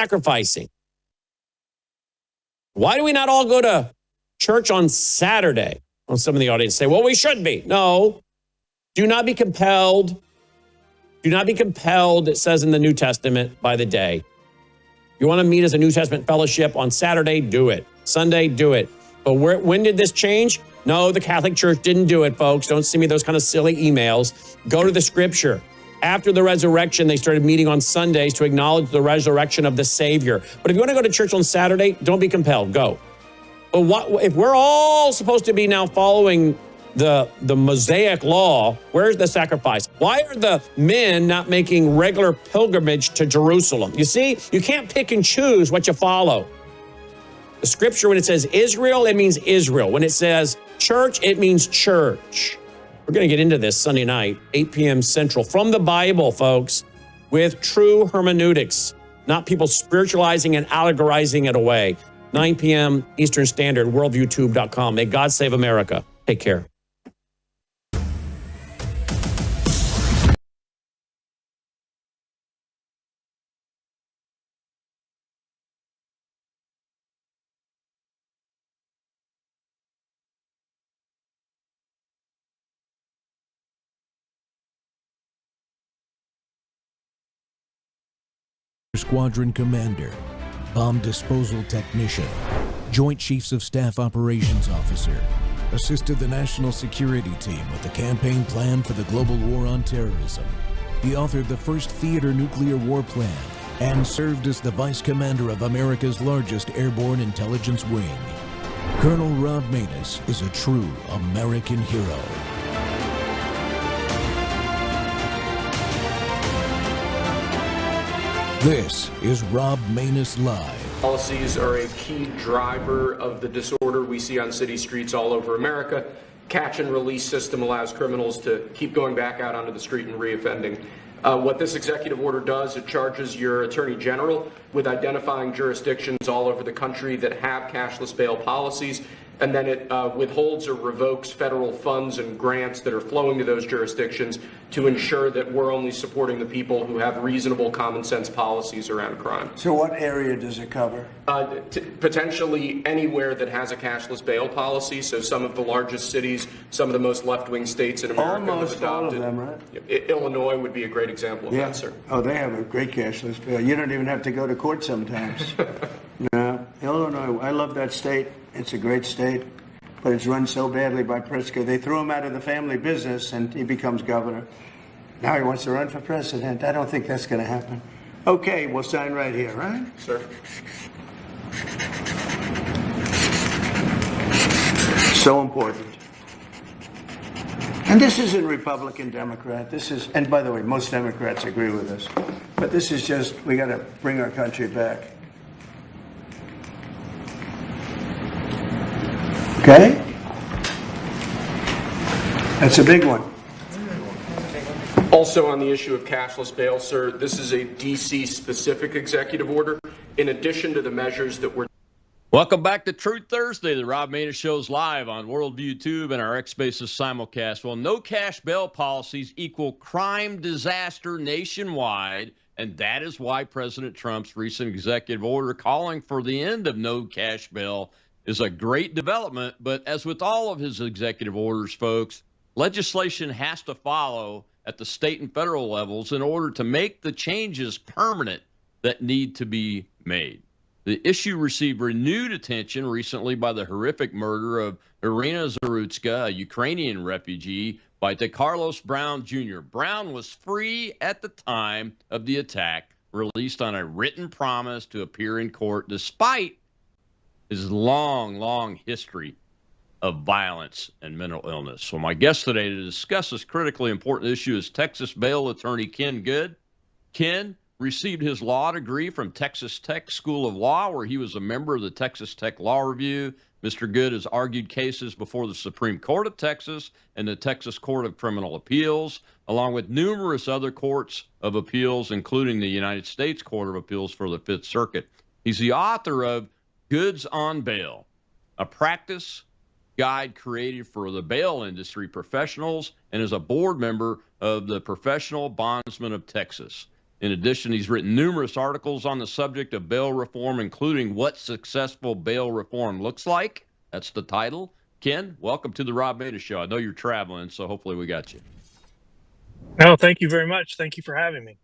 sacrificing? Why do we not all go to church on Saturday? Well, some of the audience say, well, we should be. No, do not be compelled. Do not be compelled, it says in the New Testament, by the day. You want to meet as a New Testament fellowship on Saturday, do it. Sunday, do it. But when did this change? No, the Catholic Church didn't do it, folks. Don't send me those kind of silly emails. Go to the scripture. After the resurrection, they started meeting on Sundays to acknowledge the resurrection of the Savior. But if you want to go to church on Saturday, don't be compelled. Go. But if we're all supposed to be now following the Mosaic law, where's the sacrifice? Why are the men not making regular pilgrimage to Jerusalem? You see, you can't pick and choose what you follow. The scripture, when it says Israel, it means Israel. When it says church, it means church. We're going to get into this Sunday night, 8 p.m. Central, from the Bible, folks, with true hermeneutics, not people spiritualizing and allegorizing it away. 9 p.m. Eastern Standard, worldviewtube.com. May God save America. Take care. Squadron Commander, Bomb Disposal Technician, Joint Chiefs of Staff Operations Officer, assisted the National Security Team with the campaign plan for the global war on terrorism. He authored the first theater nuclear war plan and served as the Vice Commander of America's largest airborne intelligence wing. Colonel Rob Maness is a true American hero. This is Rob Maness Live. Policies are a key driver of the disorder we see on city streets all over America. Catch and release system allows criminals to keep going back out onto the street and reoffending. What this executive order does, it charges your attorney general with identifying jurisdictions all over the country that have cashless bail policies, and then it withholds or revokes federal funds and grants that are flowing to those jurisdictions to ensure that we're only supporting the people who have reasonable common sense policies around crime. So what area does it cover? Potentially anywhere that has a cashless bail policy. So some of the largest cities, some of the most left-wing states in America Almost have adopted. all of them, right? Illinois would be a great example of that, sir. Oh, they have a great cashless bail. You don't even have to go to court sometimes. No, Illinois, I love that state. It's a great state, but it's run so badly by Pritzker. They threw him out of the family business, and he becomes governor. Now he wants to run for president. I don't think that's going to happen. Okay, we'll sign right here, right? Sir. So important. And this isn't Republican, Democrat. This is, and by the way, most Democrats agree with us. But this is just, we got to bring our country back. Okay? That's a big one. Also on the issue of cashless bail, sir, this is a D.C. specific executive order. In addition to the measures that were... Welcome back to Truth Thursday. The Rob Maness Show's live on Worldview Tube and our X Spaces simulcast. Well, no cash bail policies equal crime disaster nationwide, and that is why President Trump's recent executive order calling for the end of no cash bail is a great development. But as with all of his executive orders, folks, legislation has to follow at the state and federal levels in order to make the changes permanent that need to be made. The issue received renewed attention recently by the horrific murder of Irina Zarutska, a Ukrainian refugee, by DeCarlos Brown Jr. Brown was free at the time of the attack, released on a written promise to appear in court despite his long history of violence and mental illness. So my guest today to discuss this critically important issue is Texas bail attorney Ken Good. Ken received his law degree from Texas Tech School of Law, where he was a member of the Texas Tech Law Review. Mr. Good has argued cases before the Supreme Court of Texas and the Texas Court of Criminal Appeals, along with numerous other courts of appeals, including the United States Court of Appeals for the Fifth Circuit. He's the author of Goods on Bail, a practice guide created for the bail industry professionals, and is a board member of the Professional Bondsmen of Texas. In addition, he's written numerous articles on the subject of bail reform, including What Successful Bail Reform Looks Like. That's the title. Ken, welcome to the Rob Maness Show. I know you're traveling, so hopefully we got you. No, thank you very much. Thank you for having me.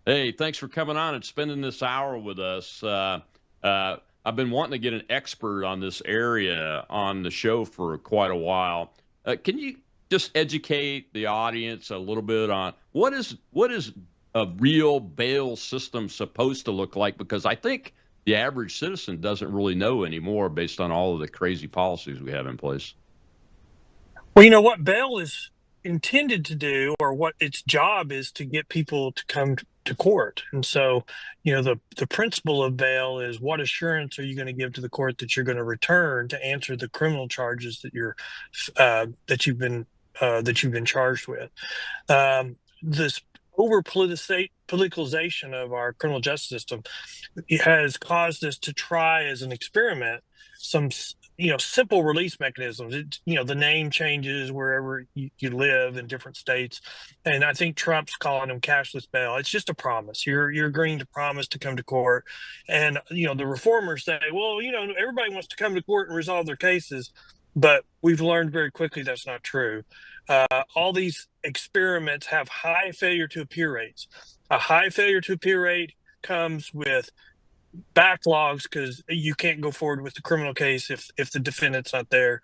Hey, thanks for coming on and spending this hour with us. I've been wanting to get an expert on this area on the show for quite a while. Can you just educate the audience a little bit on what is a real bail system supposed to look like? Because I think the average citizen doesn't really know anymore based on all of the crazy policies we have in place. Well, you know what bail is intended to do, or what its job is, to get people to come to court. And so, the principle of bail is, what assurance are you going to give to the court that you're going to return to answer the criminal charges that that you've been charged with. This over politicalization of our criminal justice system has caused us to try, as an experiment, some simple release mechanisms. The name changes wherever you live in different states, and I think Trump's calling them cashless bail. It's just a promise. You're agreeing to promise to come to court, and the reformers say, well, everybody wants to come to court and resolve their cases, but we've learned very quickly that's not true. All these experiments have high failure to appear rates. A high failure to appear rate comes with backlogs, because you can't go forward with the criminal case if the defendant's not there.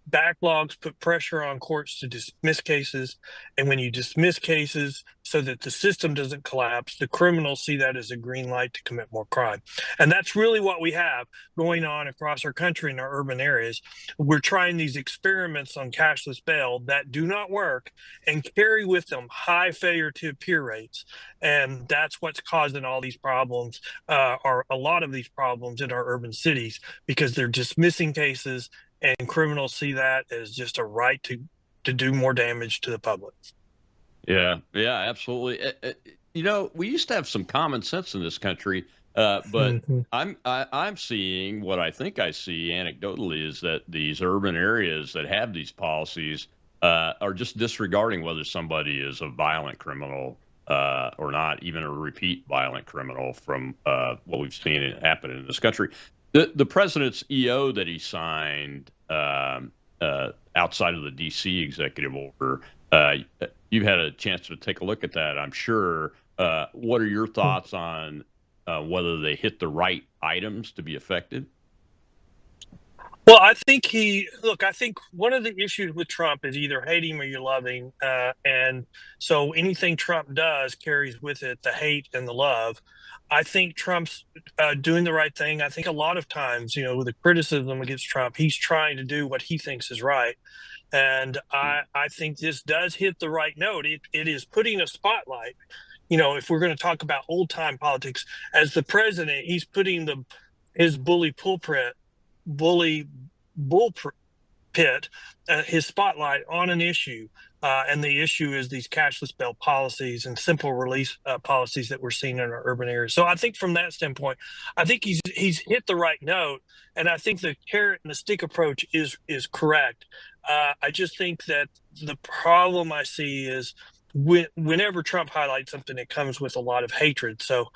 Backlogs put pressure on courts to dismiss cases, and when you dismiss cases so that the system doesn't collapse, the criminals see that as a green light to commit more crime. And that's really what we have going on across our country in our urban areas. We're trying these experiments on cashless bail that do not work and carry with them high failure to appear rates, and that's what's causing all these problems, or a lot of these problems in our urban cities, because they're dismissing cases, and criminals see that as just a right to do more damage to the public. Yeah, absolutely. We used to have some common sense in this country, but I'm seeing what I think I see anecdotally is that these urban areas that have these policies are just disregarding whether somebody is a violent criminal or not, even a repeat violent criminal, from what we've seen happen in this country. The president's EO that he signed outside of the D.C. executive order, you've had a chance to take a look at that, I'm sure. What are your thoughts on whether they hit the right items to be effective? Well, I think I think one of the issues with Trump is either hate him or you love him. And so anything Trump does carries with it the hate and the love. I think Trump's doing the right thing. I think a lot of times, with the criticism against Trump, he's trying to do what he thinks is right. And I think this does hit the right note. It is putting a spotlight. If we're going to talk about old time politics, as the president, he's putting his bully bull pit, his spotlight on an issue, and the issue is these cashless bail policies and simple release policies that we're seeing in our urban areas. So I think from that standpoint, I think he's hit the right note, and I think the carrot and the stick approach is correct. I just think that the problem I see is whenever Trump highlights something, it comes with a lot of hatred. So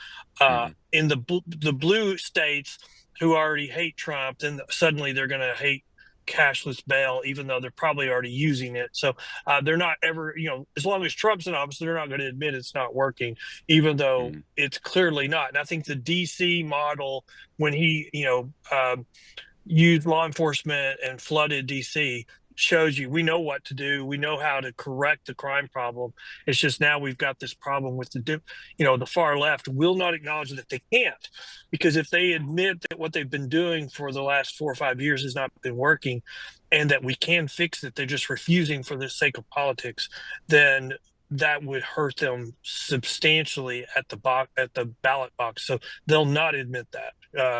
in the blue states who already hate Trump, then suddenly they're going to hate cashless bail, even though they're probably already using it. So they're not ever, as long as Trump's in office, they're not going to admit it's not working, even though it's clearly not. And I think the DC model, when he, used law enforcement and flooded DC, shows you we know what to do. We know how to correct the crime problem. It's just now we've got this problem with the far left will not acknowledge that they can't, because if they admit that what they've been doing for the last 4 or 5 years has not been working, and that we can fix it, they're just refusing for the sake of politics, then that would hurt them substantially at the ballot box. So they'll not admit that,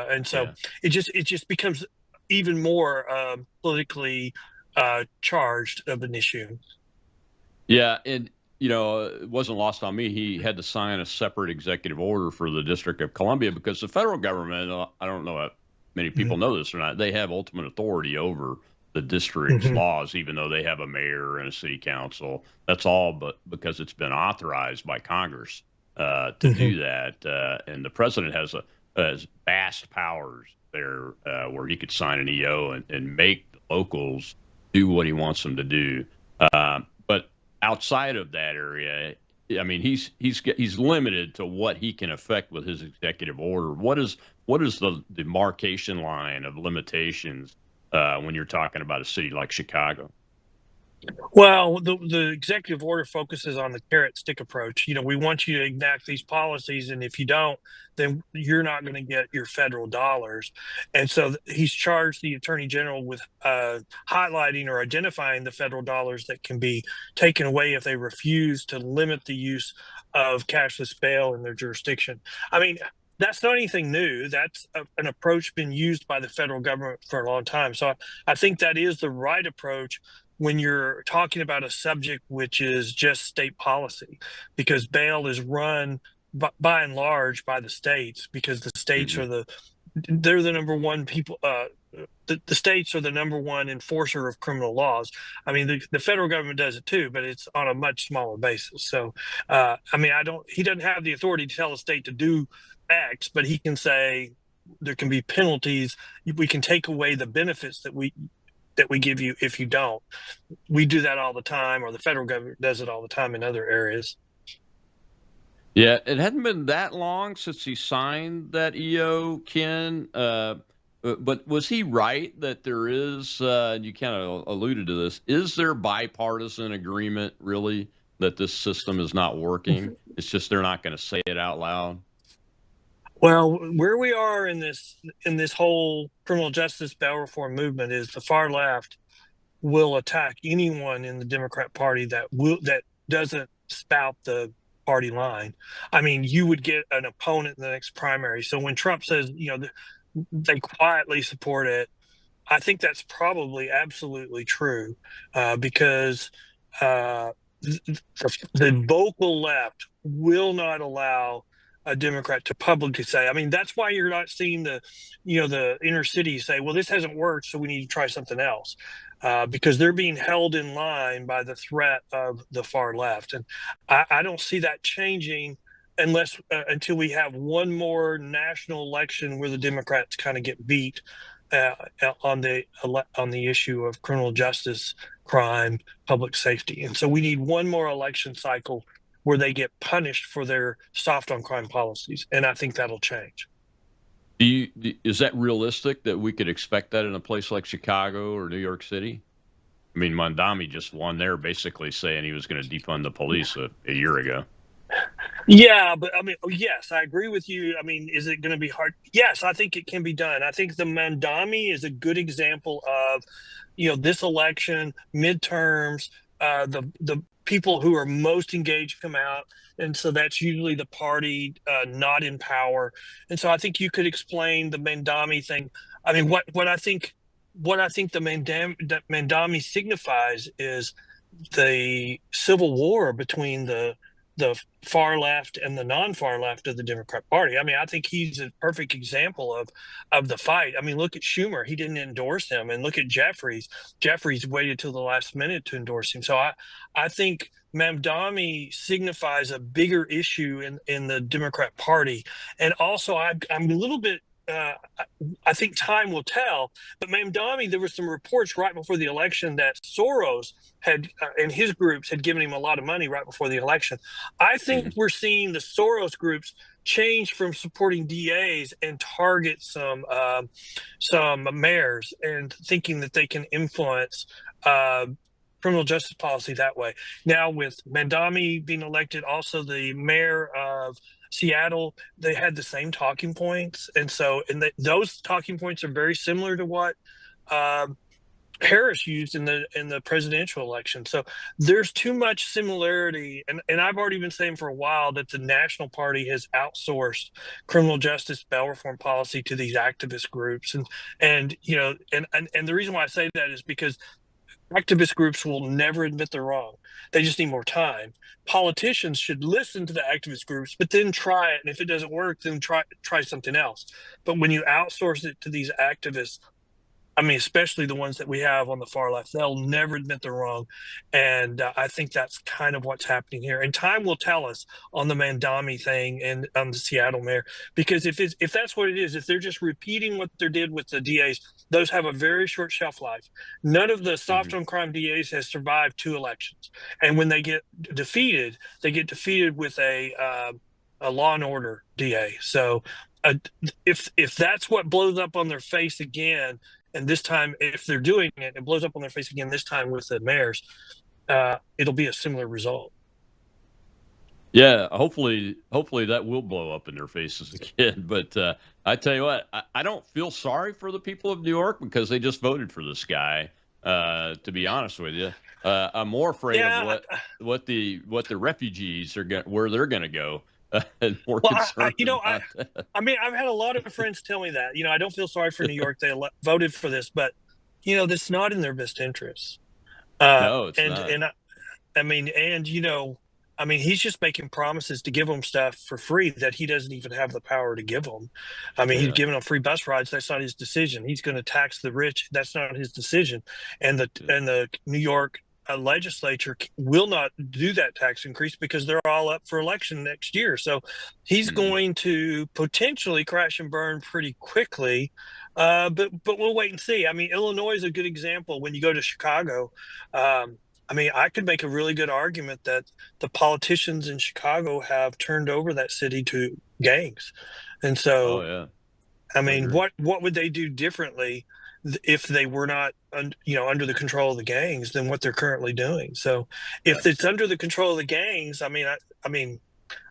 and so it just becomes even more politically charged of an issue. Yeah, and it wasn't lost on me. He had to sign a separate executive order for the District of Columbia because the federal government, I don't know if many people know this or not, they have ultimate authority over the district's laws, even though they have a mayor and a city council. That's all but because it's been authorized by Congress. to do that. And the president has vast powers there where he could sign an EO and make the locals do what he wants them to do. But outside of that area, I mean, he's limited to what he can affect with his executive order. What is the demarcation line of limitations when you're talking about a city like Chicago? Well, the executive order focuses on the carrot stick approach. We want you to enact these policies, and if you don't, then you're not going to get your federal dollars. And so he's charged the attorney general with highlighting or identifying the federal dollars that can be taken away if they refuse to limit the use of cashless bail in their jurisdiction. I mean, that's not anything new. That's an approach been used by the federal government for a long time. So I think that is the right approach when you're talking about a subject which is just state policy, because bail is run by and large by the states, because the states are they're the number one people. The states are the number one enforcer of criminal laws. I mean, the federal government does it too, but it's on a much smaller basis. So, I mean, he doesn't have the authority to tell a state to do X, but he can say there can be penalties. We can take away the benefits that we give you if you don't. We do that all the time, or the federal government does it all the time in other areas. Yeah, it hadn't been that long since he signed that EO, Ken. But was he right that there is, you kind of alluded to this, is there bipartisan agreement really that this system is not working? It's just they're not going to say it out loud? Well, where we are in this whole criminal justice bail reform movement is the far left will attack anyone in the Democrat Party that doesn't spout the party line. I mean, you would get an opponent in the next primary. So when Trump says, they quietly support it, I think that's probably absolutely true, because the vocal left will not allow a Democrat to publicly say. I mean, that's why you're not seeing the inner city say, well, this hasn't worked, so we need to try something else, because they're being held in line by the threat of the far left. And I don't see that changing unless until we have one more national election where the Democrats kind of get beat on the issue of criminal justice, crime, public safety. And so we need one more election cycle where they get punished for their soft on crime policies. And I think that'll change. Is that realistic that we could expect that in a place like Chicago or New York City? I mean, Mondami just won there basically saying he was going to defund the police a year ago. Yeah, but I mean, yes, I agree with you. I mean, is it going to be hard? Yes, I think it can be done. I think the Mondami is a good example of, this election, midterms, the people who are most engaged come out, and so that's usually the party not in power. And so I think you could explain the Mondami thing. I mean, what I think the Mondami signifies is the civil war between the far left and the non-far left of the Democrat Party. I mean, I think he's a perfect example of the fight. I mean, look at Schumer; he didn't endorse him, and look at Jeffries. Jeffries waited till the last minute to endorse him. So I think Mamdani signifies a bigger issue in the Democrat Party, and also I'm a little bit. I think time will tell. But Mamdani, there were some reports right before the election that Soros had and his groups had given him a lot of money right before the election. I think we're seeing the Soros groups change from supporting DAs and target some mayors and thinking that they can influence criminal justice policy that way. Now, with Mamdani being elected, also the mayor of Seattle, they had the same talking points, and those talking points are very similar to what Harris used in the presidential election. So there's too much similarity, and I've already been saying for a while that the National Party has outsourced criminal justice bail reform policy to these activist groups, and the reason why I say that is because activist groups will never admit they're wrong. They just need more time. Politicians should listen to the activist groups, but then try it. And if it doesn't work, then try something else. But when you outsource it to these activists, I mean, especially the ones that we have on the far left, they'll never admit they're wrong. And I think that's kind of what's happening here. And time will tell us on the Mandami thing and on the Seattle mayor, because if that's what it is, if they're just repeating what they did with the DAs, those have a very short shelf life. None of the soft on crime DAs has survived 2 elections. And when they get defeated, they get defeated with a law and order DA. So if that's what blows up on their face again, and this time, if they're doing it, it blows up on their face again, this time with the mayors, it'll be a similar result. Yeah, hopefully that will blow up in their faces again. But I tell you what, I don't feel sorry for the people of New York because they just voted for this guy. To be honest with you, I'm more afraid of what the refugees are where they're going to go. And more concerned about that. I mean, I've had a lot of friends tell me that. I don't feel sorry for New York. They voted for this, but this is not in their best interest. No, it's not. And I mean, he's just making promises to give them stuff for free that he doesn't even have the power to give them. I mean, he's giving them free bus rides. That's not his decision. He's going to tax the rich. That's not his decision. And the New York legislature will not do that tax increase because they're all up for election next year. So he's going to potentially crash and burn pretty quickly. But we'll wait and see. I mean, Illinois is a good example. When you go to Chicago, I mean, I could make a really good argument that the politicians in Chicago have turned over that city to gangs. And so, I mean, what would they do differently if they were not, under the control of the gangs than what they're currently doing? So if it's under the control of the gangs, I mean,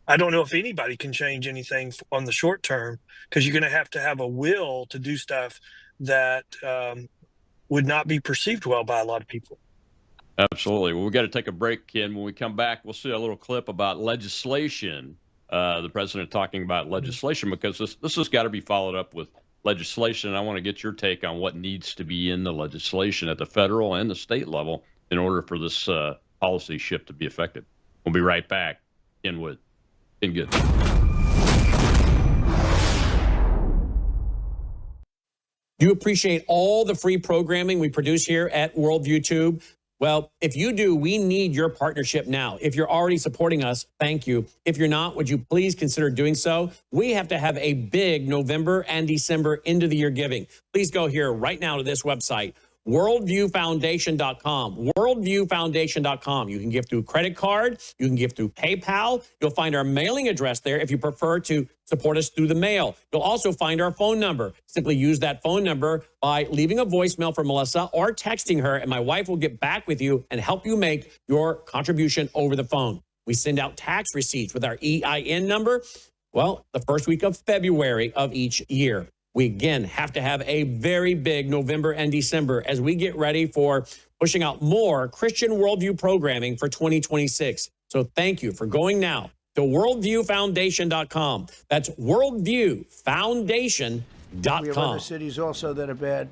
I don't know if anybody can change anything on the short term, because you're going to have a will to do stuff that would not be perceived well by a lot of people. Absolutely. Well, we got to take a break, Ken. When we come back, we'll see a little clip about legislation. The president talking about legislation, because this has got to be followed up with legislation. And I want to get your take on what needs to be in the legislation at the federal and the state level in order for this policy shift to be effective. We'll be right back. Ken Wood. Ken Good. Do you appreciate all the free programming we produce here at Worldview Tube? Well, if you do, we need your partnership now. If you're already supporting us, thank you. If you're not, would you please consider doing so? We have to have a big November and December end of the year giving. Please go here right now to this website, worldviewfoundation.com. Worldviewfoundation.com. You can give through credit card. You can give through PayPal. You'll find our mailing address there if you prefer to support us through the mail. You'll also find our phone number. Simply use that phone number by leaving a voicemail for Melissa or texting her, and my wife will get back with you and help you make your contribution over the phone. We send out tax receipts with our EIN number, well, the first week of February of each year. We, again, have to have a very big November and December as we get ready for pushing out more Christian worldview programming for 2026. So thank you for going now to worldviewfoundation.com. That's worldviewfoundation.com. We have other cities also that are bad,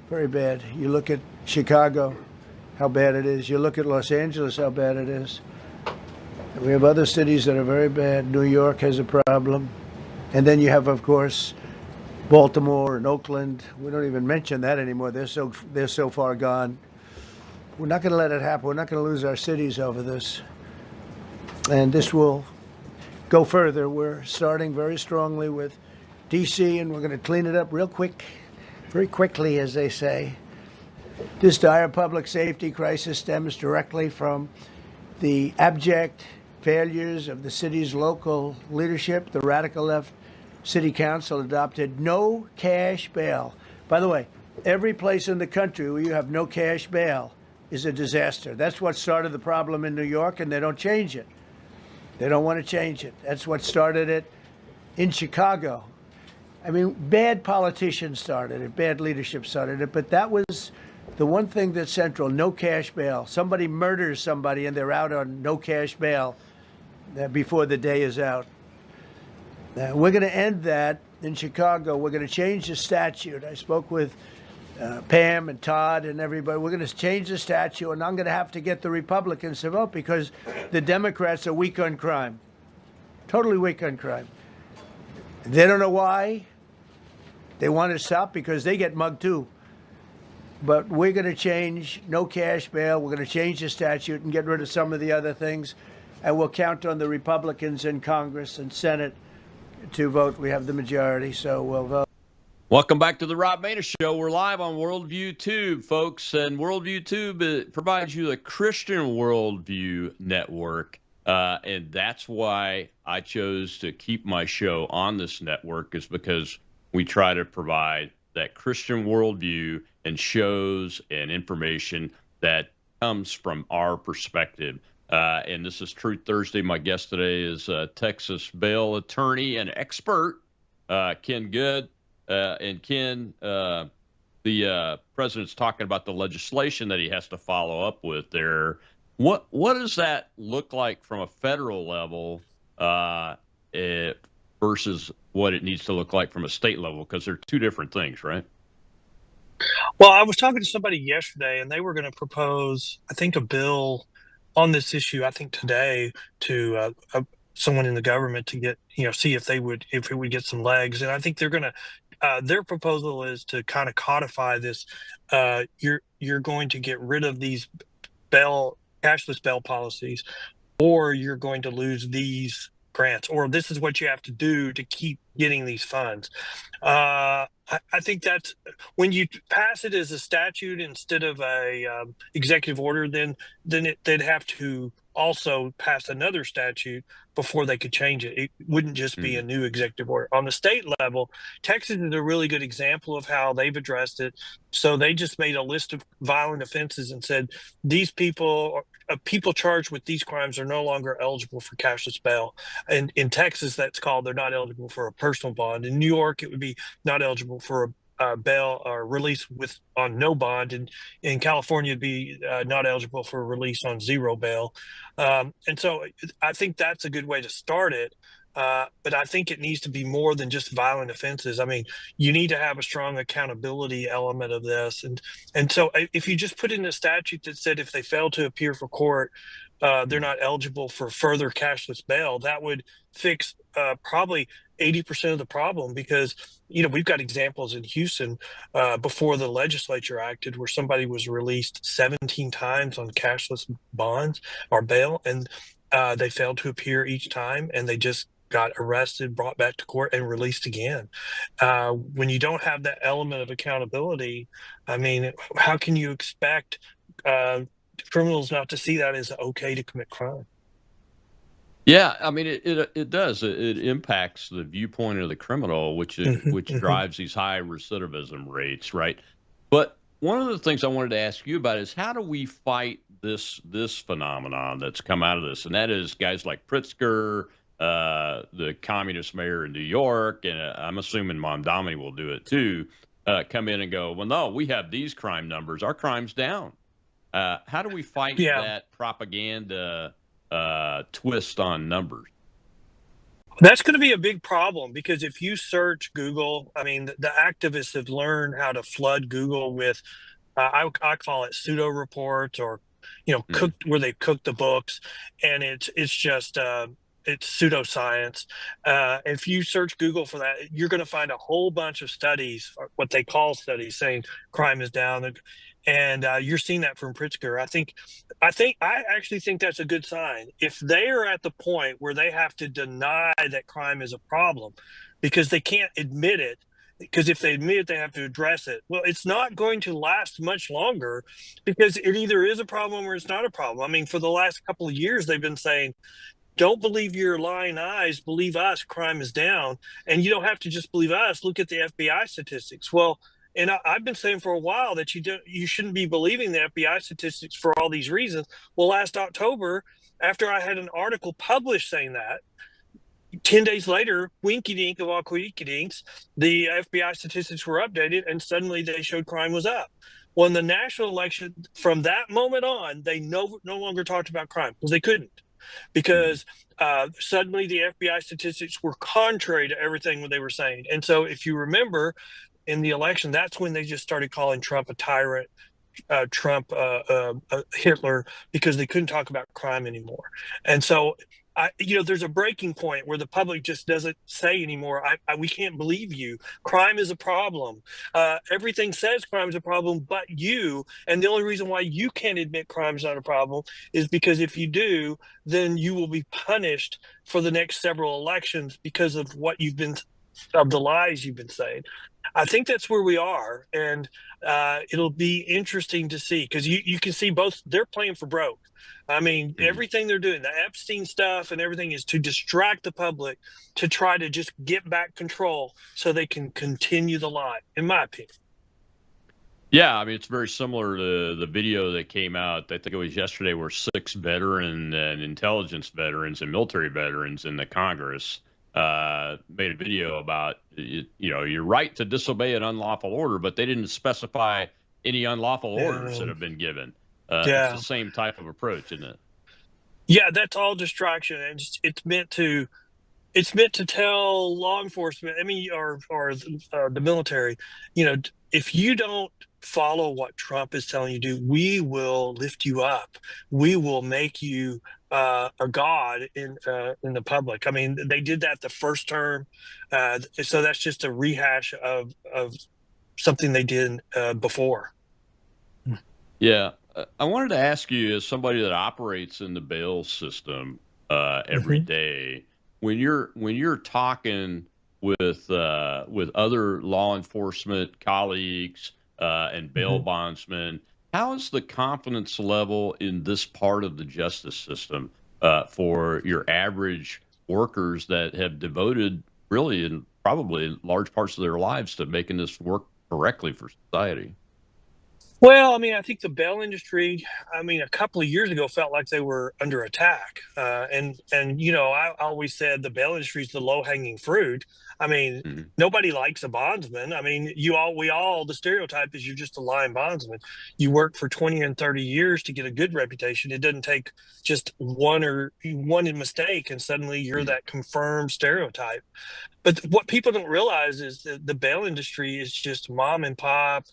very bad. You look at Chicago, how bad it is. You look at Los Angeles, how bad it is. We have other cities that are very bad. New York has a problem. And then you have, of course, Baltimore and Oakland. We don't even mention that anymore. They're so far gone. We're not going to let it happen. We're not going to lose our cities over this. And this will go further. We're starting very strongly with D.C., and we're going to clean it up real quick, very quickly, as they say. This dire public safety crisis stems directly from the abject failures of the city's local leadership. The radical left city council adopted no cash bail. By the way, every place in the country where you have no cash bail is a disaster. That's what started the problem in New York, and they don't change it. They don't want to change it. That's what started it in Chicago. I mean, bad politicians started it, bad leadership started it, but that was the one thing that's central, no cash bail. Somebody murders somebody and they're out on no cash bail before the day is out. We're going to end that in Chicago. We're going to change the statute. I spoke with Pam and Todd and everybody. We're going to change the statute, and I'm going to have to get the Republicans to vote because the Democrats are weak on crime, totally weak on crime. They don't know why. They want to stop because they get mugged too. But we're going to change no cash bail. We're going to change the statute and get rid of some of the other things. And we'll count on the Republicans in Congress and Senate to vote. We have the majority, so we'll vote. Welcome back to the Rob Maness Show. We're live on Worldview Tube, folks. And Worldview Tube provides you a Christian worldview network. And that's why I chose to keep my show on this network, is because we try to provide that Christian worldview and shows and information that comes from our perspective. And this is Truth Thursday. My guest today is Texas bail attorney and expert, Ken Good. And Ken, the president's talking about the legislation that he has to follow up with there. What does that look like from a federal level versus what it needs to look like from a state level? Because they're two different things, right? Well, I was talking to somebody yesterday, and they were going to propose, I think, a bill on this issue, I think today, to someone in the government to get, see if it would get some legs. And I think they're going to, their proposal is to kind of codify this. You're going to get rid of these cashless bail policies, or you're going to lose these grants, or this is what you have to do to keep getting these funds. I think that's when you pass it as a statute instead of a executive order, then they'd have to also pass another statute before they could change it. It wouldn't just be a new executive order. On the state level, Texas is a really good example of how they've addressed it. So they just made a list of violent offenses and said these people charged with these crimes are no longer eligible for cashless bail. And in Texas, that's called they're not eligible for a personal bond. In New York, it would be not eligible for a bail or release on no bond, and in California it'd be not eligible for release on zero bail. And so I think that's a good way to start it. But I think it needs to be more than just violent offenses. I mean, you need to have a strong accountability element of this. And so if you just put in a statute that said if they fail to appear for court, they're not eligible for further cashless bail, that would fix probably 80% of the problem, because we've got examples in Houston before the legislature acted where somebody was released 17 times on cashless bonds or bail, and they failed to appear each time, and they just got arrested, brought back to court, and released again. When you don't have that element of accountability, I mean, how can you expect criminals not to see that as okay to commit crime? Yeah, I mean, it does. It impacts the viewpoint of the criminal, which drives these high recidivism rates, right? But one of the things I wanted to ask you about is how do we fight this phenomenon that's come out of this, and that is guys like Pritzker, the communist mayor in New York, and I'm assuming Mamdani will do it too. Come in and go, well, no, we have these crime numbers. Our crime's down. How do we fight that propaganda twist on numbers? That's going to be a big problem, because if you search Google, I mean, the activists have learned how to flood Google with, I call it pseudo reports, or, cooked, where they cook the books, and it's just it's pseudoscience. If you search Google for that, you're going to find a whole bunch of studies, what they call studies, saying crime is down. And you're seeing that from Pritzker. I actually think that's a good sign. If they are at the point where they have to deny that crime is a problem because they can't admit it, because if they admit it, they have to address it. Well, it's not going to last much longer, because it either is a problem or it's not a problem. I mean, for the last couple of years, they've been saying, don't believe your lying eyes, believe us, crime is down. And you don't have to just believe us, look at the FBI statistics. Well, and I've been saying for a while that you shouldn't be believing the FBI statistics for all these reasons. Well, last October, after I had an article published saying that, 10 days later, winky dink of all quinky dinks, the FBI statistics were updated, and suddenly they showed crime was up. Well, in the national election, from that moment on, they no longer talked about crime, because they couldn't. Because suddenly the FBI statistics were contrary to everything they were saying. And so if you remember, in the election, that's when they just started calling Trump a tyrant, Trump Hitler, because they couldn't talk about crime anymore. And so there's a breaking point where the public just doesn't say anymore, we can't believe you. Crime is a problem. Everything says crime is a problem, but you. And the only reason why you can't admit crime is not a problem is because if you do, then you will be punished for the next several elections because of of the lies you've been saying. I think that's where we are, and it'll be interesting to see, because you can see both. They're playing for broke. I mean, everything they're doing, the Epstein stuff and everything, is to distract the public, to try to just get back control so they can continue the lie, in my opinion. Yeah, I mean, it's very similar to the video that came out, I think it was yesterday, where 6 veteran and intelligence veterans and military veterans in the Congress made a video about, your right to disobey an unlawful order, but they didn't specify any unlawful orders that have been given. It's the same type of approach, isn't it? Yeah, that's all distraction, and it's meant to tell law enforcement, I mean, or the military, if you don't follow what Trump is telling you to do, we will lift you up. We will make you a god in the public. I mean, they did that the first term, so that's just a rehash of something they did before. Yeah. I wanted to ask you, as somebody that operates in the bail system every day, when you're talking with other law enforcement colleagues and bail bondsmen, how is the confidence level in this part of the justice system for your average workers that have devoted really and probably large parts of their lives to making this work correctly for society? Well, I mean, I think the bail industry, I mean, a couple of years ago felt like they were under attack. And I always said the bail industry is the low-hanging fruit. I mean, nobody likes a bondsman. I mean, the stereotype is you're just a lying bondsman. You work for 20 and 30 years to get a good reputation. It doesn't take just one mistake and suddenly you're that confirmed stereotype. But what people don't realize is that the bail industry is just mom and pop,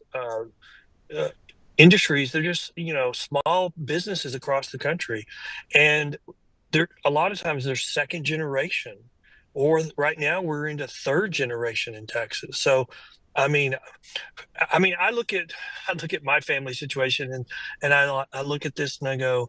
industries. They're just small businesses across the country, and they're a lot of times they're second generation, or right now we're into third generation in Texas. So I mean, I look at my family situation, and I look at this and I go,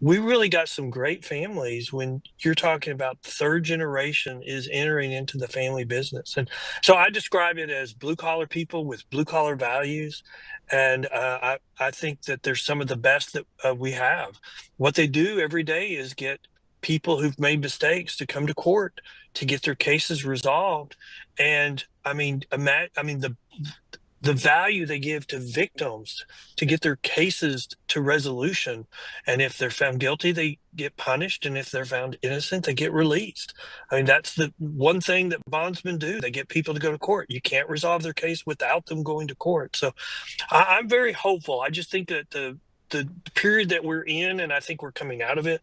we really got some great families when you're talking about third generation is entering into the family business. And so I describe it as blue collar people with blue collar values. And I think that they're some of the best that we have. What they do every day is get people who've made mistakes to come to court to get their cases resolved. And I mean, the value they give to victims to get their cases to resolution. And if they're found guilty, they get punished. And if they're found innocent, they get released. I mean, that's the one thing that bondsmen do. They get people to go to court. You can't resolve their case without them going to court. So I'm very hopeful. I just think that the period that we're in, and I think we're coming out of it,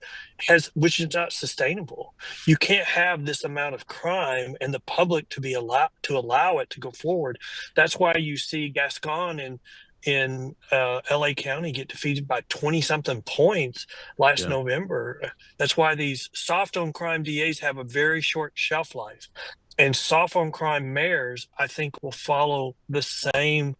which is not sustainable. You can't have this amount of crime and the public to allow it to go forward. That's why you see Gascon in LA County get defeated by 20 something points last November. That's why these soft on crime DAs have a very short shelf life, and soft on crime mayors, I think, will follow the same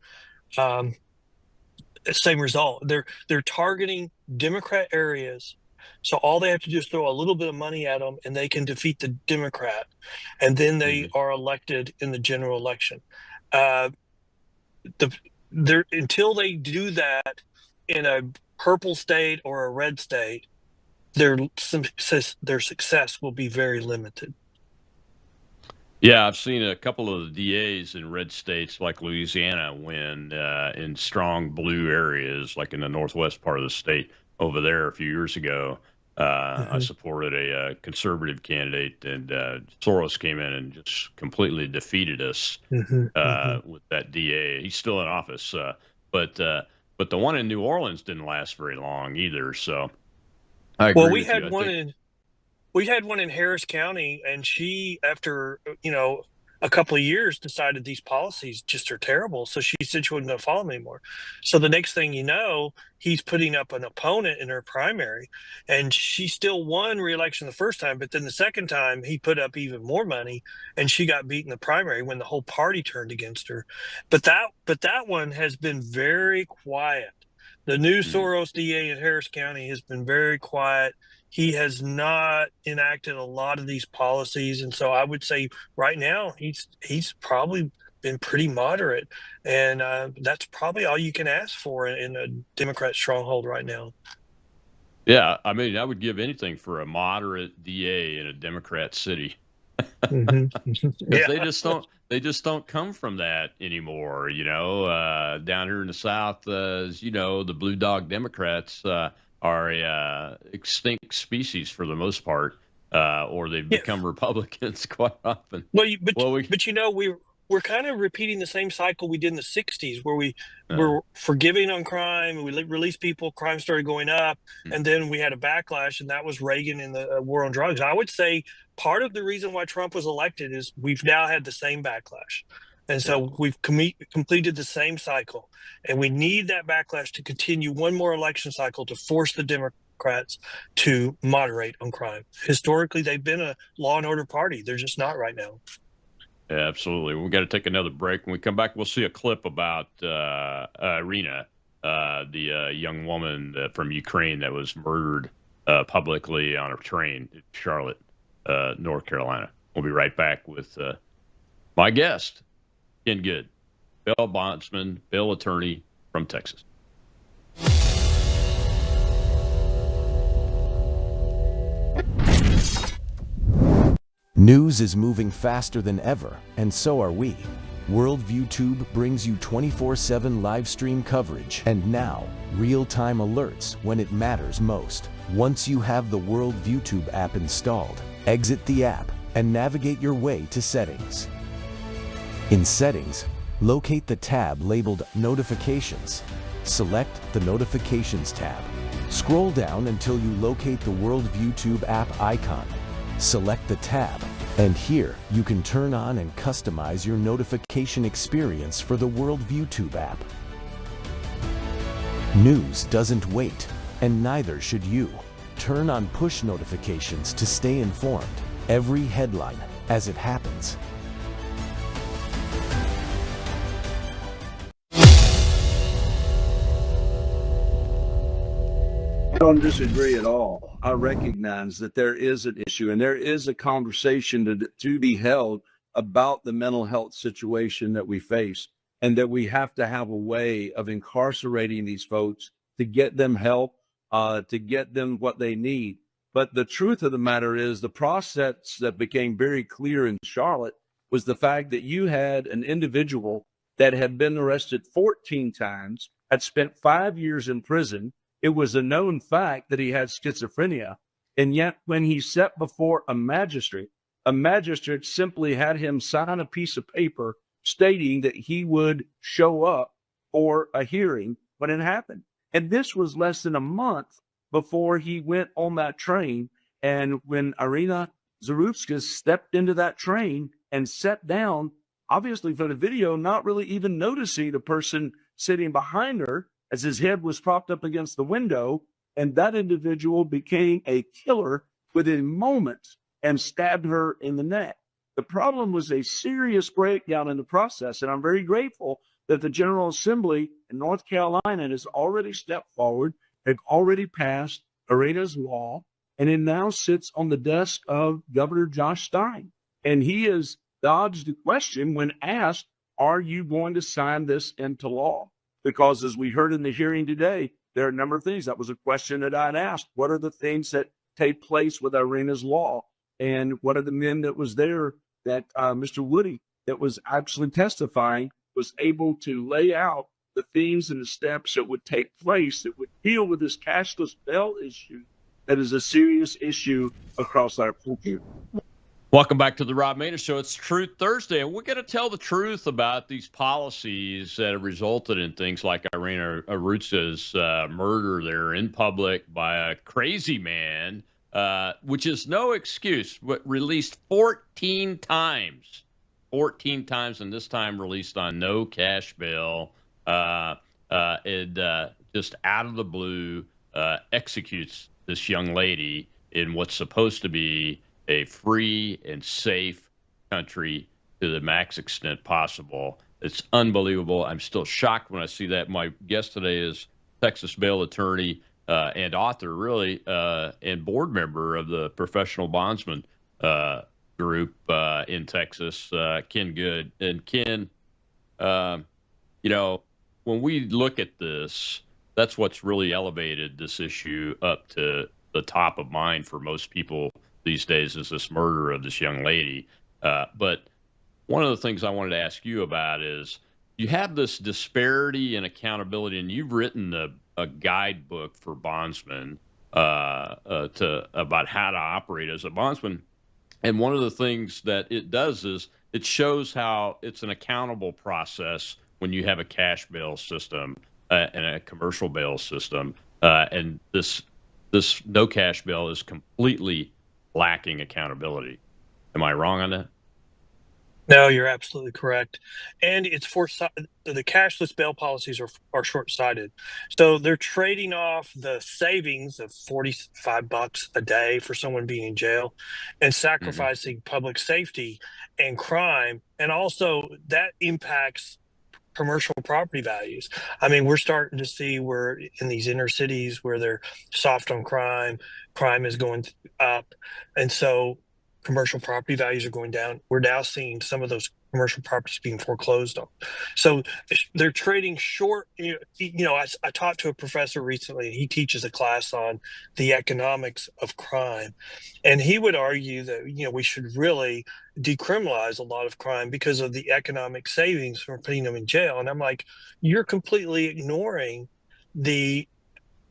result. They're targeting Democrat areas, so all they have to do is throw a little bit of money at them, and they can defeat the Democrat, and then they are elected in the general election. Until they do that in a purple state or a red state, their success will be very limited. Yeah, I've seen a couple of the DAs in red states like Louisiana win in strong blue areas, like in the northwest part of the state over there a few years ago. I supported a conservative candidate, and Soros came in and just completely defeated us with that DA. He's still in office, but the one in New Orleans didn't last very long either. So I agree with you. We had one in Harris County, and she, after a couple of years decided these policies just are terrible. So she said she wasn't going to follow them anymore. So the next thing you know, he's putting up an opponent in her primary, and she still won re-election the first time. But then the second time, he put up even more money, and she got beat in the primary when the whole party turned against her. But that one has been very quiet. The new Soros DA in Harris County has been very quiet. He has not enacted a lot of these policies, and so I would say right now he's probably been pretty moderate, and that's probably all you can ask for in a Democrat stronghold right now. Yeah, I mean, I would give anything for a moderate DA in a Democrat city. Because Yeah. they just don't come from that anymore. Down here in the South, as you know, the Blue Dog Democrats are a extinct species for the most part, or they've Yeah. become Republicans quite often. Well, Well, but we're kind of repeating the same cycle we did in the '60s, where we uh, were forgiving on crime, we released people, crime started going up, mm, and then we had a backlash, and that was Reagan and the war on drugs. I would say part of the reason why Trump was elected is we've now had the same backlash, and yeah. so we've completed the same cycle, and we need that backlash to continue one more election cycle to force the Democrats to moderate on crime. Historically, they've been a law and order party. They're just not right now. Yeah, absolutely. We've got to take another break. When we come back, we'll see a clip about Irina, the young woman from Ukraine that was murdered publicly on a train in Charlotte, North Carolina. We'll be right back with my guest, Ken Good, bail bondsman, bail attorney from Texas. News is moving faster than ever, and so are we. Worldview Tube brings you 24/7 live stream coverage and now real-time alerts when it matters most. Once you have the Worldview Tube app installed, exit the app and navigate your way to Settings. In Settings, locate the tab labeled Notifications. Select the Notifications tab. Scroll down until you locate the Worldview Tube app icon. Select the tab, and here you can turn on and customize your notification experience for the Worldview Tube app. News doesn't wait, and neither should you. Turn on push notifications to stay informed. Every headline as it happens. I don't disagree at all. I recognize that there is an issue and there is a conversation to be held about the mental health situation that we face, and that we have to have a way of incarcerating these folks to get them help, to get them what they need. But the truth of the matter is the process that became very clear in Charlotte was the fact that you had an individual that had been arrested 14 times, had spent 5 years in prison. It was a known fact that he had schizophrenia. And yet when he sat before a magistrate simply had him sign a piece of paper stating that he would show up for a hearing when it happened. And this was less than a month before he went on that train. And when Irina Zarutska stepped into that train and sat down, obviously from the video, not really even noticing the person sitting behind her, as his head was propped up against the window, and that individual became a killer within moments and stabbed her in the neck. The problem was a serious breakdown in the process, and I'm very grateful that the General Assembly in North Carolina has already stepped forward, have already passed Irina's law, and it now sits on the desk of Governor Josh Stein. And he has dodged the question when asked, are you going to sign this into law? Because as we heard in the hearing today, there are a number of things. That was a question that I'd asked. What are the things that take place with Irina's law? And what are the men that was there that Mr. Woody, that was actually testifying, was able to lay out the things and the steps that would take place that would deal with this cashless bail issue that is a serious issue across our country. Welcome back to the Rob Maness Show. It's Truth Thursday, and we're going to tell the truth about these policies that have resulted in things like Irina Arutsa's murder there in public by a crazy man, which is no excuse, but released 14 times 14 times, and this time released on no cash bail. Just out of the blue, executes this young lady in what's supposed to be a free and safe country to the max extent possible. It's unbelievable. I'm still shocked when I see that. My guest today is Texas bail attorney and author, really, and board member of the Professional Bondsman group in Texas, Ken Good. And Ken, when we look at this, that's what's really elevated this issue up to the top of mind for most people these days, is this murder of this young lady. But one of the things I wanted to ask you about is you have this disparity in accountability, and you've written a guidebook for bondsmen about how to operate as a bondsman. And one of the things that it does is it shows how it's an accountable process when you have a cash bail system and a commercial bail system. And this no cash bail is completely lacking accountability. Am I wrong on that? No, you're absolutely correct. And it's the cashless bail policies are short-sighted. So they're trading off the savings of $45 a day for someone being in jail and sacrificing public safety and crime. And also that impacts commercial property values. I mean, we're starting to see where in these inner cities where they're soft on crime is going up. And so commercial property values are going down. We're now seeing some of those commercial properties being foreclosed on. So they're trading short. I talked to a professor recently, and he teaches a class on the economics of crime. And he would argue that, we should really decriminalize a lot of crime because of the economic savings from putting them in jail. And I'm like, you're completely ignoring the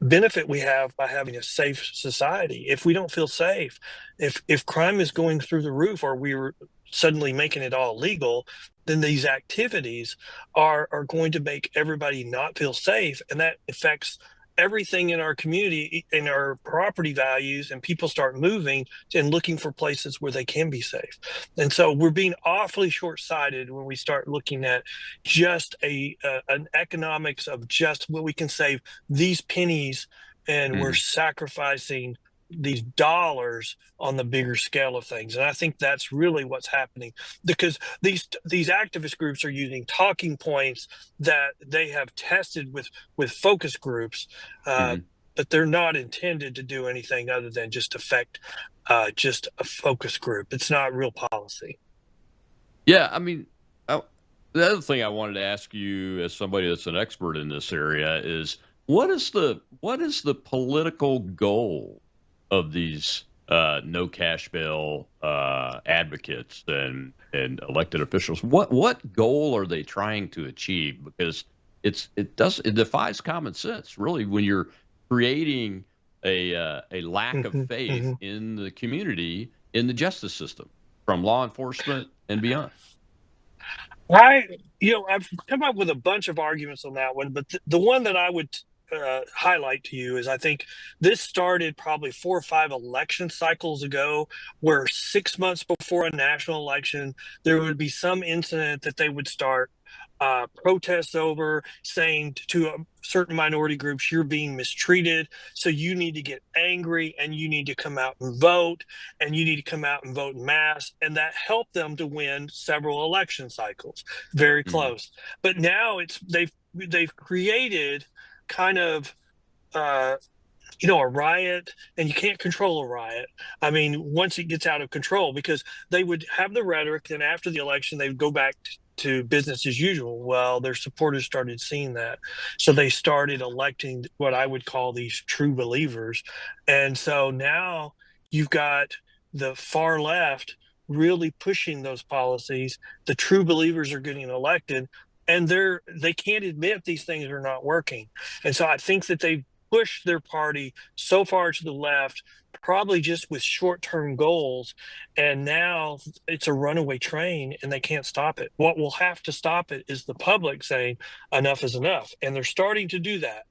benefit we have by having a safe society. If we don't feel safe, if crime is going through the roof, or we're suddenly making it all legal, then these activities are going to make everybody not feel safe, and that affects everything in our community, in our property values, and people start moving and looking for places where they can be safe. And so we're being awfully short-sighted when we start looking at just an economics of just what we can save these pennies, and we're sacrificing these dollars on the bigger scale of things. And I think that's really what's happening, because these activist groups are using talking points that they have tested with focus groups, but they're not intended to do anything other than just affect just a focus group. It's not real policy. Yeah, I mean, the other thing I wanted to ask you, as somebody that's an expert in this area, is what is the political goal of these no cash bail advocates and elected officials? What goal are they trying to achieve? Because it defies common sense, really, when you're creating a lack of faith in the community, in the justice system, from law enforcement and beyond. I've come up with a bunch of arguments on that one, but the one that I would highlight to you is, I think this started probably 4 or 5 election cycles ago, where 6 months before a national election, there would be some incident that they would start protests over, saying to certain minority groups, you're being mistreated, so you need to get angry and you need to come out and vote, and you need to come out and vote en masse. And that helped them to win several election cycles, very close. But now they've created kind of a riot, and you can't control a riot. I mean, once it gets out of control, because they would have the rhetoric, then after the election, they would go back to business as usual. Well, their supporters started seeing that. So they started electing what I would call these true believers. And so now you've got the far left really pushing those policies. The true believers are getting elected, and they can't admit these things are not working. And so I think that they've pushed their party so far to the left, probably just with short-term goals, and now it's a runaway train and they can't stop it. What will have to stop it is the public saying enough is enough, and they're starting to do that.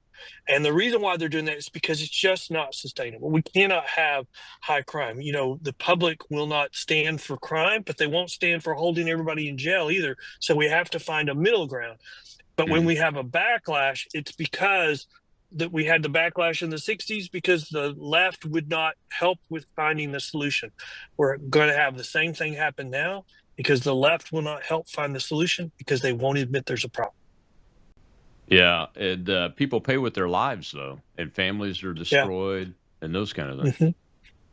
And the reason why they're doing that is because it's just not sustainable. We cannot have high crime. The public will not stand for crime, but they won't stand for holding everybody in jail either. So we have to find a middle ground. But when we have a backlash, it's because that we had the backlash in the 60s because the left would not help with finding the solution. We're going to have the same thing happen now because the left will not help find the solution because they won't admit there's a problem. Yeah, and people pay with their lives though, and families are Yeah. destroyed, and those kind of things. Mhm.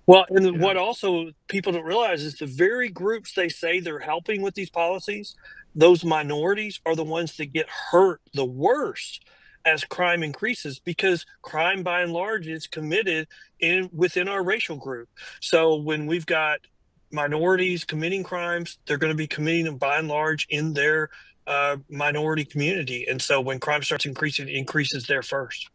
Well, and Yeah. what also people don't realize is the very groups they say they're helping with these policies, those minorities are the ones that get hurt the worst as crime increases because crime by and large is committed within our racial group. So when we've got minorities committing crimes, they're going to be committing them by and large in their minority community. And so when crime starts increasing, it increases there first.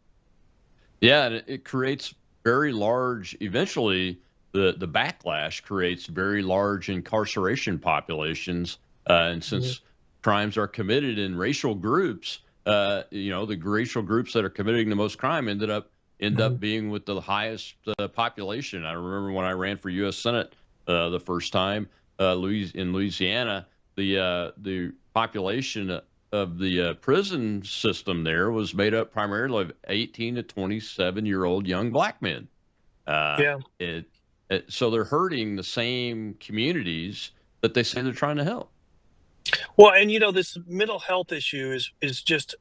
Yeah, and it creates very large. Eventually, the backlash creates very large incarceration populations, and since crimes are committed in racial groups, the racial groups that are committing the most crime end up being with the highest population. I remember when I ran for U.S. Senate the first time, in Louisiana, the population of the prison system there was made up primarily of 18 to 27-year-old young black men. Yeah. So they're hurting the same communities that they say they're trying to help. Well, and this mental health issue is just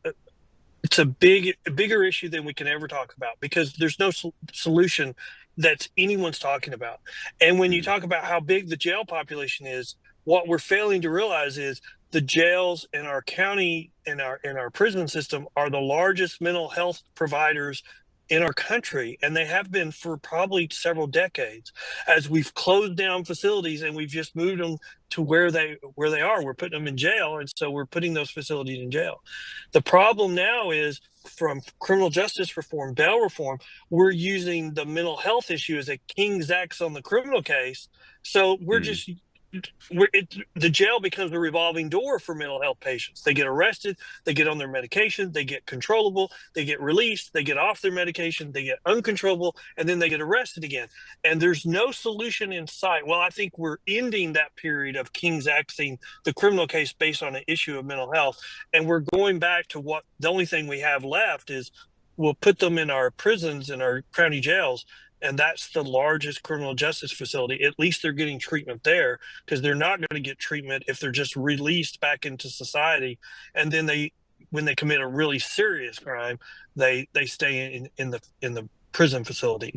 it's a bigger issue than we can ever talk about because there's no solution that anyone's talking about. And when you talk about how big the jail population is, what we're failing to realize is the jails in our county and our prison system are the largest mental health providers in our country, and they have been for probably several decades. As we've closed down facilities and we've just moved them to where they are, we're putting them in jail, and so we're putting those facilities in jail. The problem now is from criminal justice reform, bail reform, we're using the mental health issue as a king's X on the criminal case. So we're just the jail becomes a revolving door for mental health patients. They get arrested, they get on their medication, they get controllable, they get released, they get off their medication, they get uncontrollable, and then they get arrested again. And there's no solution in sight. Well, I think we're ending that period of king's Xing the criminal case based on an issue of mental health. And we're going back to what the only thing we have left is we'll put them in our prisons and our county jails. And that's the largest criminal justice facility. At least they're getting treatment there because they're not going to get treatment if they're just released back into society. And then when they commit a really serious crime, they stay in the prison facility.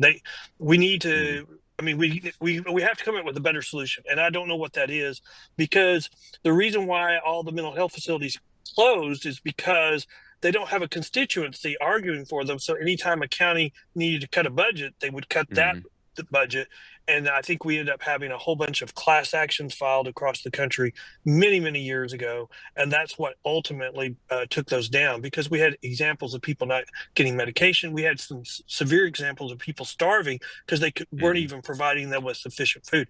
We need to. I mean, we have to come up with a better solution, and I don't know what that is because the reason why all the mental health facilities closed is because they don't have a constituency arguing for them. So anytime a county needed to cut a budget, they would cut the budget. And I think we ended up having a whole bunch of class actions filed across the country many, many years ago. And that's what ultimately took those down because we had examples of people not getting medication. We had some severe examples of people starving because they weren't even providing them with sufficient food.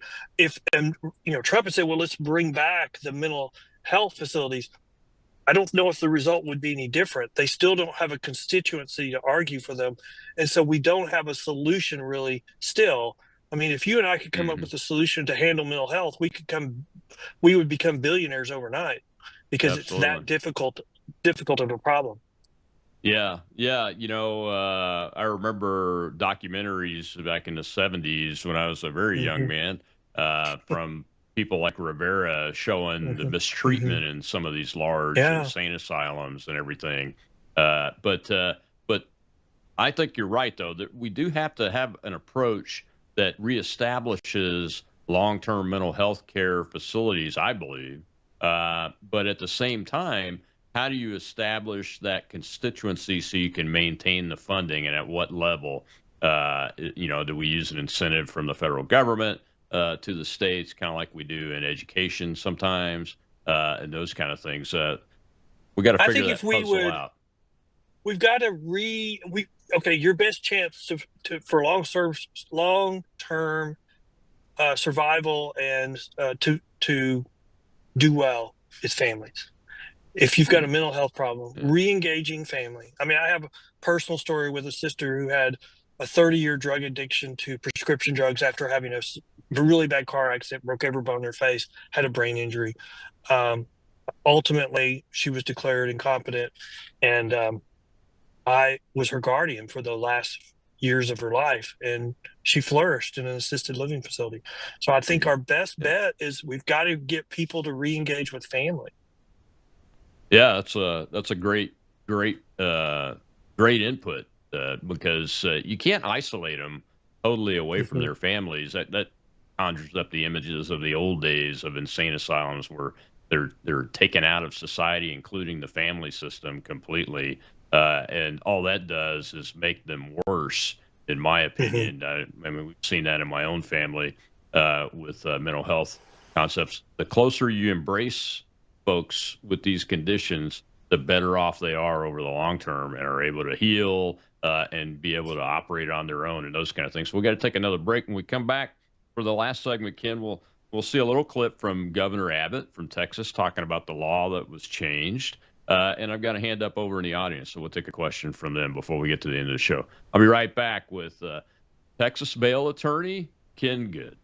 Trump had said, well, let's bring back the mental health facilities. I don't know if the result would be any different. They still don't have a constituency to argue for them. And so we don't have a solution really still. I mean, if you and I could come up with a solution to handle mental health, we would become billionaires overnight because it's that difficult of a problem. Yeah. I remember documentaries back in the 70s when I was a very young man from people like Rivera showing the mistreatment in some of these large insane asylums and everything. But I think you're right, though, that we do have to have an approach that reestablishes long-term mental health care facilities, I believe. But at the same time, how do you establish that constituency so you can maintain the funding, and at what level? Do we use an incentive from the federal government to the states, kind of like we do in education sometimes, and those kind of things? We got to figure that puzzle out. We've got to your best chance for long-term survival and to do well is families. if you've got a mental health problem, re-engaging family. I mean, I have a personal story with a sister who had a 30-year drug addiction to prescription drugs after having a really bad car accident, broke every bone in her face, had a brain injury. Ultimately, she was declared incompetent, and I was her guardian for the last years of her life, and she flourished in an assisted living facility. So I think our best bet is we've got to get people to re-engage with family. Yeah, that's a great input because you can't isolate them totally away from their families. That conjures up the images of the old days of insane asylums where they're taken out of society, including the family system, completely, and all that does is make them worse, in my opinion. I mean, we've seen that in my own family with mental health concepts. The closer you embrace folks with these conditions, the better off they are over the long term and are able to heal and be able to operate on their own and those kind of things. So we got to take another break. When we come back for the last segment, Ken, we'll see a little clip from Governor Abbott from Texas talking about the law that was changed. And I've got a hand up over in the audience, so we'll take a question from them before we get to the end of the show. I'll be right back with Texas bail attorney Ken Good.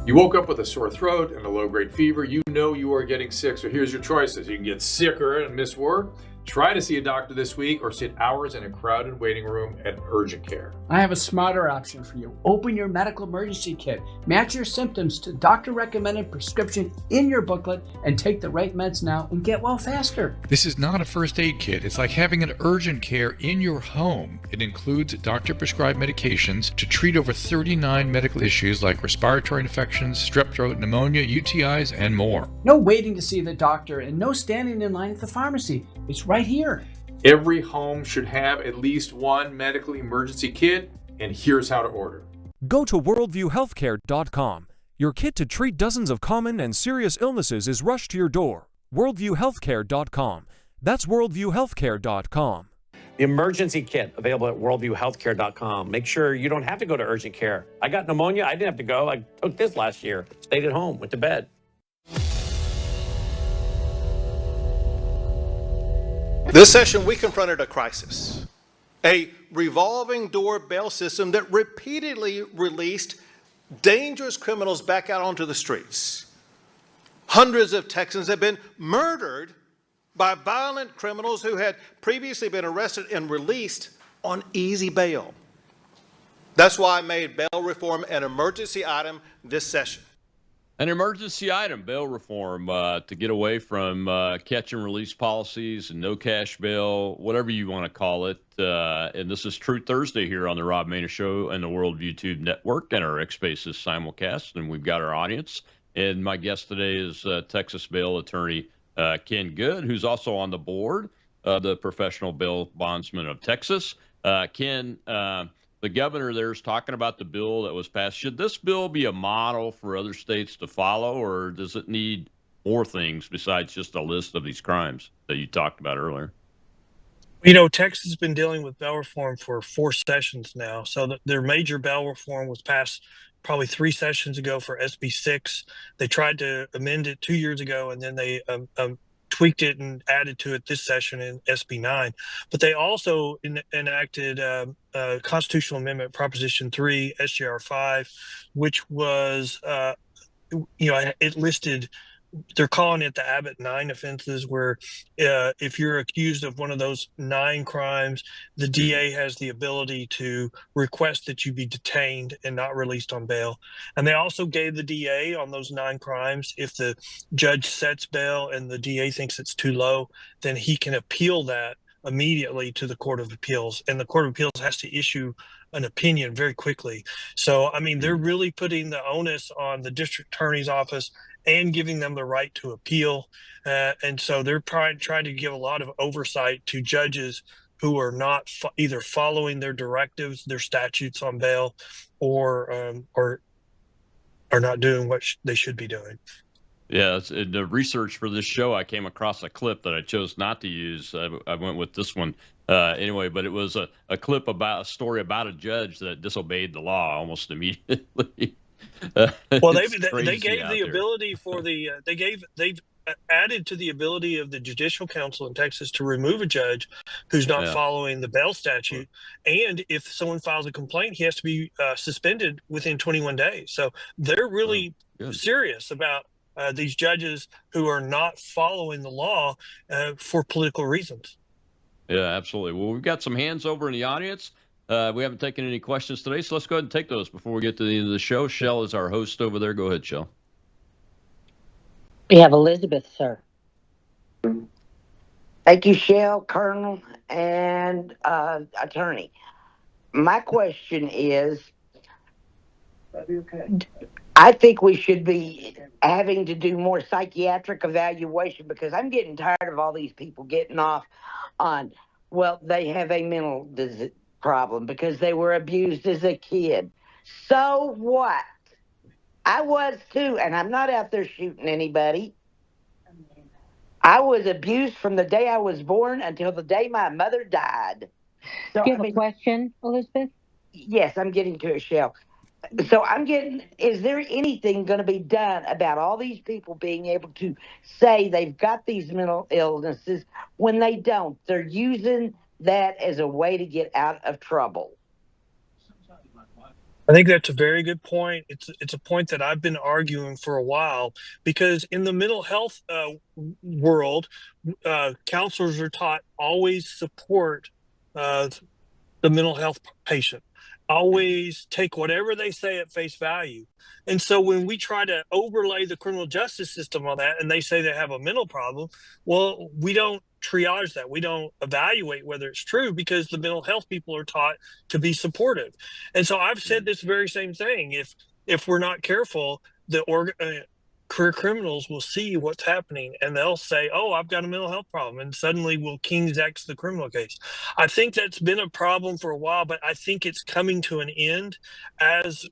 You woke up with a sore throat and a low-grade fever. You know you are getting sick, so here's your choices. You can get sicker and miss work, try to see a doctor this week, or sit hours in a crowded waiting room at urgent care. I have a smarter option for you. Open your medical emergency kit. Match your symptoms to doctor-recommended prescription in your booklet and take the right meds now and get well faster. This is not a first aid kit. It's like having an urgent care in your home. It includes doctor-prescribed medications to treat over 39 medical issues like respiratory infections, strep throat, pneumonia, UTIs, and more. No waiting to see the doctor and no standing in line at the pharmacy. It's right here. Every home should have at least one medical emergency kit, and here's how to order. Go to worldviewhealthcare.com. Your kit to treat dozens of common and serious illnesses is rushed to your door. worldviewhealthcare.com. That's worldviewhealthcare.com. The emergency kit available at worldviewhealthcare.com. Make sure you don't have to go to urgent care. I got pneumonia. I didn't have to go. I took this last year. Stayed at home, went to bed. This session, we confronted a crisis, a revolving door bail system that repeatedly released dangerous criminals back out onto the streets. Hundreds of Texans have been murdered by violent criminals who had previously been arrested and released on easy bail. That's why I made bail reform an emergency item this session. An emergency item, bail reform, to get away from catch and release policies and no cash bail, whatever you want to call it. And this is True Thursday here on the Rob Maness Show and the Worldview Tube Network and our X Spaces simulcast. And we've got our audience. And my guest today is Texas bail attorney Ken Good, who's also on the board of the Professional Bail Bondsmen of Texas. Ken, the governor there is talking about the bill that was passed. Should this bill be a model for other states to follow, or does it need more things besides just a list of these crimes that you talked about earlier? You know, Texas has been dealing with bail reform for 4 sessions now. So their major bail reform was passed probably 3 sessions ago for SB 6. They tried to amend it 2 years ago, and then they tweaked it and added to it this session in SB 9. But they also enacted Constitutional Amendment Proposition 3, SGR 5, which was, it listed, they're calling it the Abbott 9 offenses, where if you're accused of one of those 9 crimes, the DA has the ability to request that you be detained and not released on bail. And they also gave the DA on those 9 crimes, if the judge sets bail and the DA thinks it's too low, then he can appeal that immediately to the Court of Appeals. And the Court of Appeals has to issue an opinion very quickly. So, I mean, they're really putting the onus on the district attorney's office and giving them the right to appeal. And so they're trying to give a lot of oversight to judges who are not either following their directives, their statutes on bail, or are not doing what they should be doing. Yeah, in the research for this show, I came across a clip that I chose not to use. I went with this one. Anyway, but it was a clip about a story about a judge that disobeyed the law almost immediately. Well, It's they crazy gave out the there. ability for the they've added to the ability of the Judicial Council in Texas to remove a judge who's not Yeah. following the bail statute, and if someone files a complaint, he has to be suspended within 21 days. So they're really Good. serious about these judges who are not following the law for political reasons. Yeah, absolutely. Well, we've got some hands over in the audience. We haven't taken any questions today, so let's go ahead and take those before we get to the end of the show. Shell is our host over there. Go ahead, Shell. We have Elizabeth, sir. Thank you, Shell, Colonel, and Attorney. My question is, I think we should be having to do more psychiatric evaluation because I'm getting tired of all these people getting off on, well, they have a mental problem because they were abused as a kid. So what? I was too, and I'm not out there shooting anybody. I was abused from the day I was born until the day my mother died. So, Do you have a question, Elizabeth? Yes, I'm getting to it, Shell. So is there anything going to be done about all these people being able to say they've got these mental illnesses when they don't? They're using that as a way to get out of trouble. I think that's a very good point. It's a point that I've been arguing for a while because in the mental health world, counselors are taught always support the mental health patient. Always take whatever they say at face value. And so when we try to overlay the criminal justice system on that and they say they have a mental problem, well, we don't triage that. We don't evaluate whether it's true because the mental health people are taught to be supportive. And so I've said this very same thing. If we're not careful, career criminals will see what's happening and they'll say, oh, I've got a mental health problem. And suddenly we'll King's X the criminal case. I think that's been a problem for a while, but I think it's coming to an end as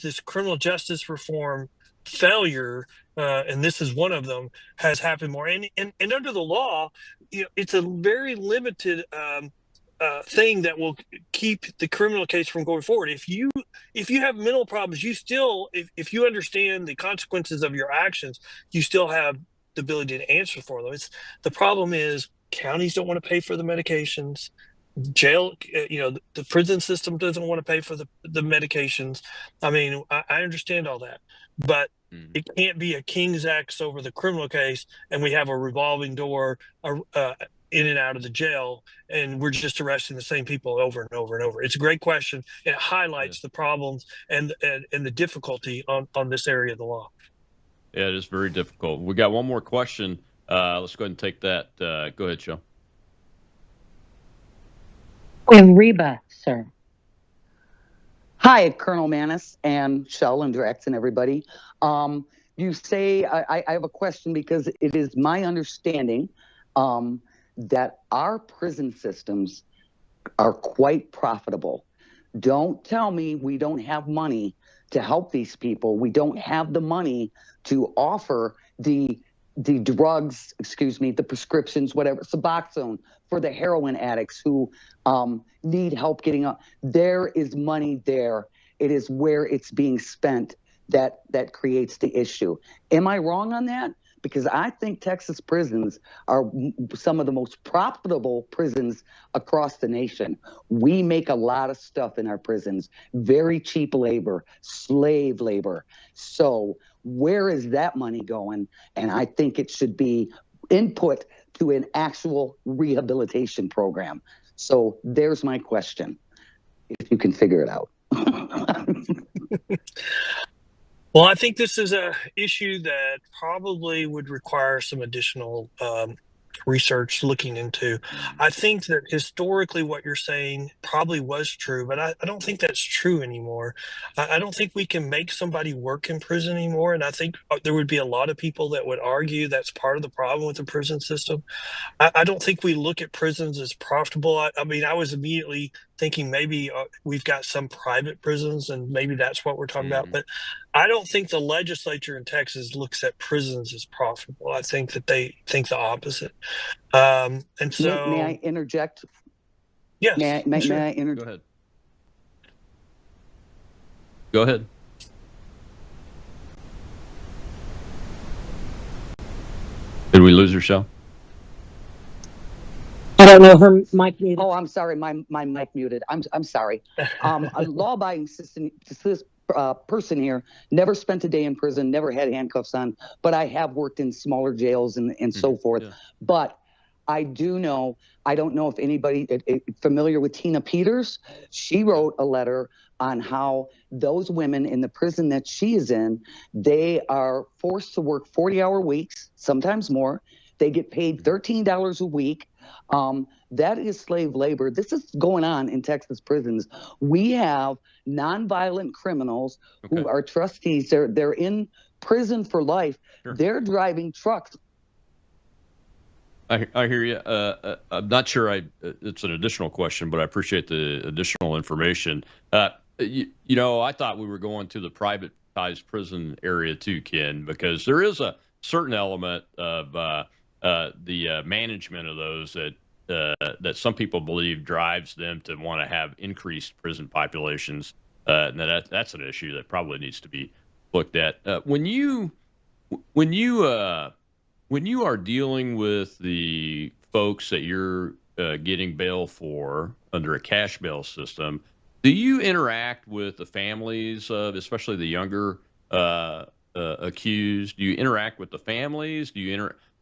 this criminal justice reform failure, and this is one of them, has happened more. And under the law, it's a very limited thing that will keep the criminal case from going forward. If you have mental problems, you still, if you understand the consequences of your actions, you still have the ability to answer for them. The problem is counties don't want to pay for the medications. Jail, the prison system doesn't want to pay for the medications. I mean, I understand all that, but it can't be a King's X over the criminal case, and we have a revolving door in and out of the jail, and we're just arresting the same people over and over and over. It's a great question. It highlights the problems and the difficulty on this area of the law. Yeah, it is very difficult. We got one more question. Let's go ahead and take that. Go ahead, Joe. We have Reba, sir. Hi, Colonel Maness and Shell and Drex and everybody. You say, I have a question because it is my understanding that our prison systems are quite profitable. Don't tell me we don't have money to help these people. We don't have the money to offer the drugs, the prescriptions, whatever, Suboxone for the heroin addicts who need help getting up. There is money there. It is where it's being spent that creates the issue. Am I wrong on that? Because I think Texas prisons are some of the most profitable prisons across the nation. We make a lot of stuff in our prisons, very cheap labor, slave labor. So where is that money going? And I think it should be input to an actual rehabilitation program. So there's my question, if you can figure it out. Well, I think this is a issue that probably would require some additional research looking into. I think that historically what you're saying probably was true, but I don't think that's true anymore. I don't think we can make somebody work in prison anymore. And I think there would be a lot of people that would argue that's part of the problem with the prison system. I don't think we look at prisons as profitable. I mean, I was immediately thinking maybe we've got some private prisons and maybe that's what we're talking about. But I don't think the legislature in Texas looks at prisons as profitable. I think that they think the opposite. And so, may I interject? Yes. May sure. I interject? Go ahead. Go ahead. Did we lose her, Shell? I don't know, her mic muted. Oh, I'm sorry, my mic muted. I'm sorry. A law-abiding person here, never spent a day in prison, never had handcuffs on, but I have worked in smaller jails and so forth. Yeah. But I do know, I don't know if anybody familiar with Tina Peters. She wrote a letter on how those women in the prison that she is in, they are forced to work 40-hour weeks, sometimes more. They get paid $13 a week. That is slave labor. This is going on in Texas prisons. We have nonviolent criminals who are trustees. They're in prison for life. Sure. They're driving trucks. I hear you. I'm not sure it's an additional question, but I appreciate the additional information. You know, I thought we were going to the privatized prison area too, Ken, because there is a certain element of the management of those that some people believe drives them to want to have increased prison populations. And that's an issue that probably needs to be looked at. When you are dealing with the folks that you're getting bail for under a cash bail system, do you interact with the families of especially the younger accused? Do you interact with the families?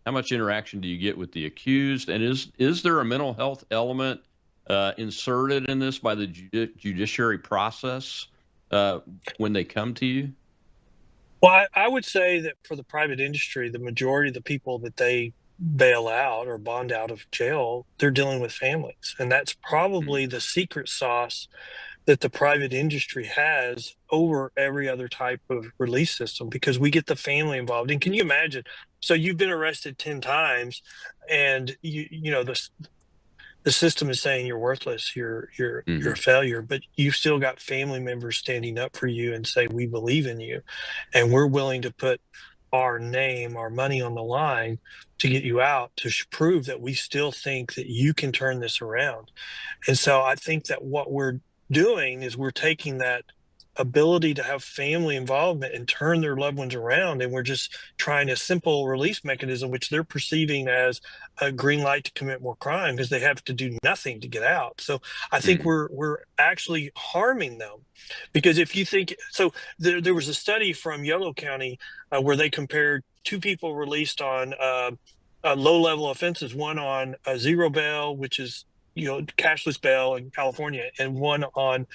How much interaction do you get with the accused? And is there a mental health element inserted in this by the judiciary process when they come to you? Well, I would say that for the private industry, the majority of the people that they bail out or bond out of jail, they're dealing with families. And that's probably the secret sauce that the private industry has over every other type of release system, because we get the family involved. And can you imagine? So you've been arrested 10 times and you know, the system is saying you're worthless, you're a failure, but you've still got family members standing up for you and say, we believe in you and we're willing to put our name, our money on the line to get you out, to prove that we still think that you can turn this around. And so I think that what we're doing is we're taking that ability to have family involvement and turn their loved ones around, and we're just trying a simple release mechanism, which they're perceiving as a green light to commit more crime because they have to do nothing to get out. So I think we're actually harming them, because if you think so, there was a study from Yolo County where they compared two people released on low-level offenses, one on zero bail, which is cashless bail in California, and one on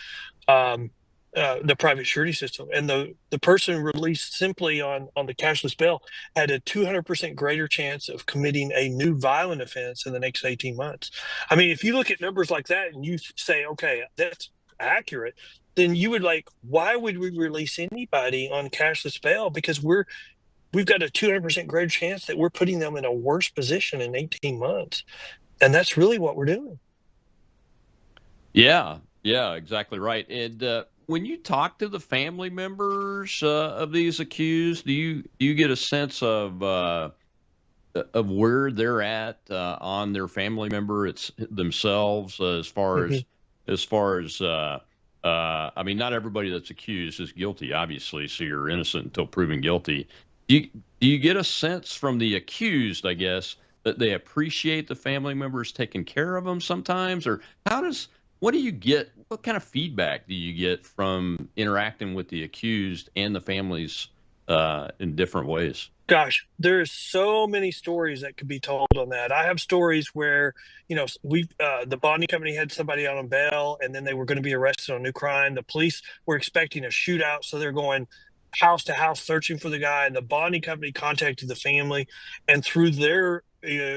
the private surety system. And the person released simply on the cashless bail had a 200% greater chance of committing a new violent offense in the next 18 months. I mean, if you look at numbers like that and you say, okay, that's accurate, then you would why would we release anybody on cashless bail? Because we've got a 200% greater chance that we're putting them in a worse position in 18 months. And that's really what we're doing. Yeah, exactly right. And when you talk to the family members of these accused, do you get a sense of where they're at on their family member themselves as far as I mean, not everybody that's accused is guilty, obviously, so you're innocent until proven guilty. Do you get a sense from the accused, I guess, that they appreciate the family members taking care of them sometimes? Or what do you get? What kind of feedback do you get from interacting with the accused and the families in different ways? Gosh, there's so many stories that could be told on that. I have stories where, the bonding company had somebody out on bail and then they were going to be arrested on a new crime. The police were expecting a shootout, so they're going house to house searching for the guy. And the bonding company contacted the family, and through their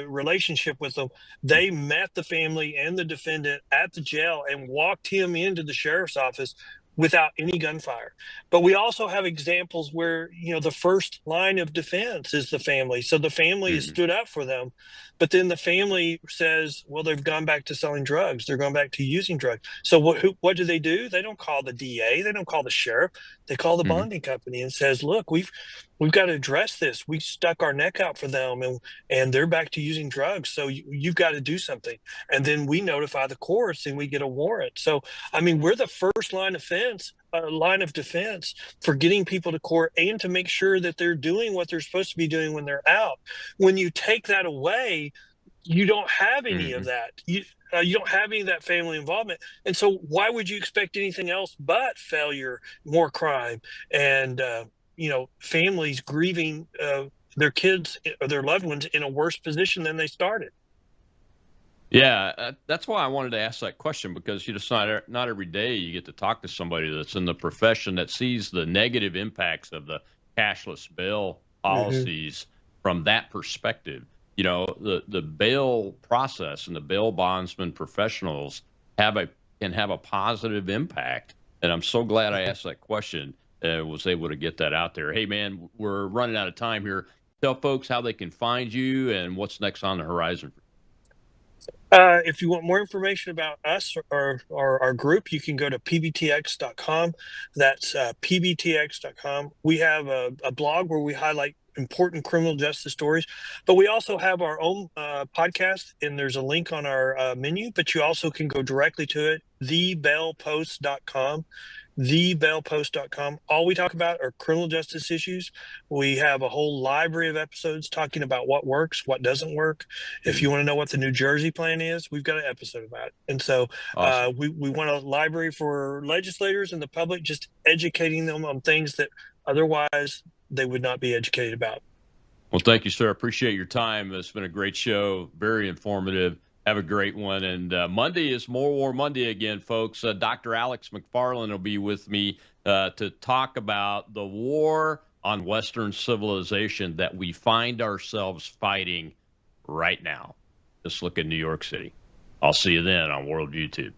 relationship with them, they met the family and the defendant at the jail and walked him into the sheriff's office without any gunfire. But we also have examples where, the first line of defense is the family. So the family has stood up for them, but then the family says, well, they've gone back to selling drugs. They're going back to using drugs. So what do? They don't call the DA. They don't call the sheriff. They call the bonding company and says, look, we've got to address this. We stuck our neck out for them and they're back to using drugs. So you've got to do something. And then we notify the courts and we get a warrant. So, I mean, we're the first line of defense for getting people to court and to make sure that they're doing what they're supposed to be doing when they're out. When you take that away, you don't have any of that. You don't have any of that family involvement. And so why would you expect anything else but failure, more crime, and, families grieving their kids or their loved ones in a worse position than they started? Yeah, that's why I wanted to ask that question, because it's not every day you get to talk to somebody that's in the profession that sees the negative impacts of the cashless bail policies from that perspective. The bail process and the bail bondsman professionals can have a positive impact, and I'm so glad I asked that question. Was able to get that out there. Hey, man, we're running out of time here. Tell folks how they can find you and what's next on the horizon. If you want more information about us or our group, you can go to pbtx.com. That's pbtx.com. We have a blog where we highlight important criminal justice stories, but we also have our own podcast, and there's a link on our menu, but you also can go directly to it, thebailpost.com. thebailpost.com. All we talk about are criminal justice issues. We have a whole library of episodes talking about what works, what doesn't work. If you want to know what the New Jersey plan is, we've got an episode about it. And so we want a library for legislators and the public, just educating them on things that otherwise they would not be educated about. Well, thank you, sir. Appreciate your time. It's been a great show, very informative. Have a great one. And Monday is More War Monday again, folks. Dr. Alex McFarland will be with me to talk about the war on Western civilization that we find ourselves fighting right now. Just look at New York City. I'll see you then on World YouTube.